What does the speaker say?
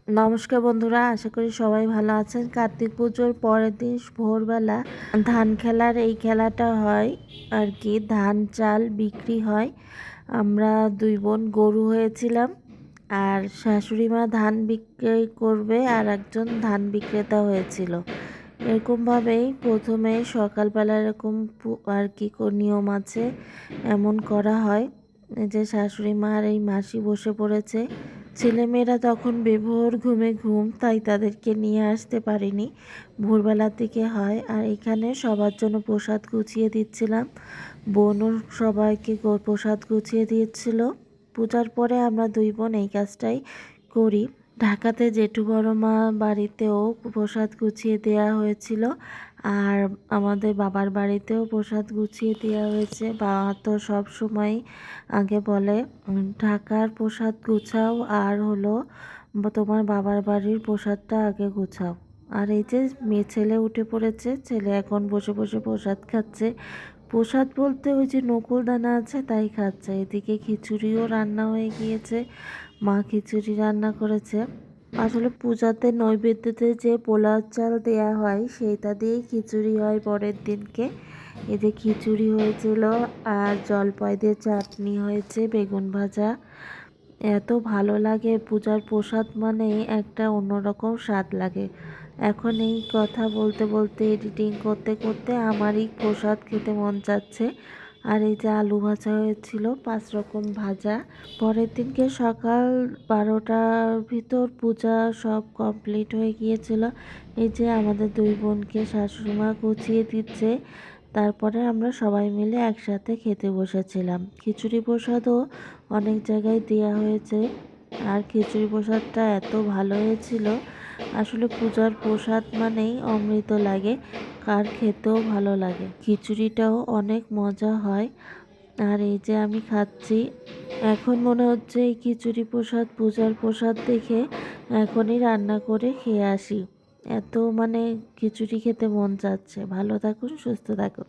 নমস্কার বন্ধুরা, আশা করি সবাই ভালো আছেন। কার্তিক পুজোর পরের দিন ভোরবেলা ধান খেলার এই খেলাটা হয় আর কি। ধান চাল বিক্রি হয়। আমরা দুই বোন গরু হয়েছিলাম, আর শাশুড়ি মা ধান বিক্রি করবে আর একজন ধান বিক্রেতা হয়েছিল। এরকমভাবেই প্রথমে সকালবেলা এরকম আর কি নিয়ম আছে, এমন করা হয় যে শাশুড়ি মা আর এই মাসি বসে পড়েছে। ছেলেমেয়েরা তখন বেভোর ঘুমে ঘুম, তাই তাদেরকে নিয়ে আসতে পারিনি। ভোরবেলার দিকে হয়, আর এখানে সবার জন্য প্রসাদ গুছিয়ে দিচ্ছিলাম। বোনও সবাইকে প্রসাদ গুছিয়ে দিচ্ছিল। পূজার পরে আমরা দুই বোন এই কাজটাই করি। ঢাকাতে জেঠু বড় মা বাড়িতেও প্রসাদ গুছিয়ে দেওয়া হয়েছিল, আর আমাদের বাবার বাড়িতেও প্রসাদ গুছিয়ে দেওয়া হয়েছে। বাবা তো সব সময় আগে বলে, ঢাকার প্রসাদ গুছাও আর হলো তোমার বাবার বাড়ির প্রসাদটা আগে গুছাও। আর এই যে মেয়ে ছেলে উঠে পড়েছে, ছেলে এখন বসে বসে প্রসাদ খাচ্ছে। প্রসাদ বলতে ওই যে নকুল দানা আছে তাই খাচ্ছে। এদিকে খিচুড়িও রান্না হয়ে গিয়েছে, মা খিচুড়ি রান্না করেছে। আসলে পূজাতে নৈবেদ্যতে যে পোলাও চাল দেয়া হয় সেইটা দিয়েই খিচুড়ি হয় পরের দিনকে। এই যে খিচুড়ি হয়েছিল, আর জলপাই দিয়ে চাটনি হয়েছে, বেগুন ভাজা। এত ভালো লাগে, পূজার প্রসাদ মানে একটা অন্যরকম স্বাদ লাগে। এখন এই কথা বলতে বলতে এডিটিং করতে করতে আমারই প্রসাদ খেতে মন চাচ্ছে। আর এই যে আলু ভাজা হয়েছিল 5 রকম ভাজা। পরের দিনকে সকাল 12টার ভিতর পূজা সব কমপ্লিট হয়ে গিয়েছিল। এই যে আমাদের দুই বোনকে শাশুড়িমা গুছিয়ে দিচ্ছে। তারপরে আমরা সবাই মিলে একসাথে খেতে বসেছিলাম। খিচুড়ি প্রসাদও অনেক জায়গায় দেওয়া হয়েছে, আর খিচুড়ি প্রসাদটা এত ভালো হয়েছিল। আসলে পূজার প্রসাদ মানেই অমৃত লাগে, কার খেতেও ভালো লাগে। খিচুড়িটাও অনেক মজা হয়। আর এই যে আমি খাচ্ছি, এখন মনে হচ্ছে এই খিচুড়ি প্রসাদ পূজার প্রসাদ দেখে এখনই রান্না করে খেয়ে আসি। এত খিচুড়ি খেতে মন চাচ্ছে। ভালো থাকুন, সুস্থ থাকুন।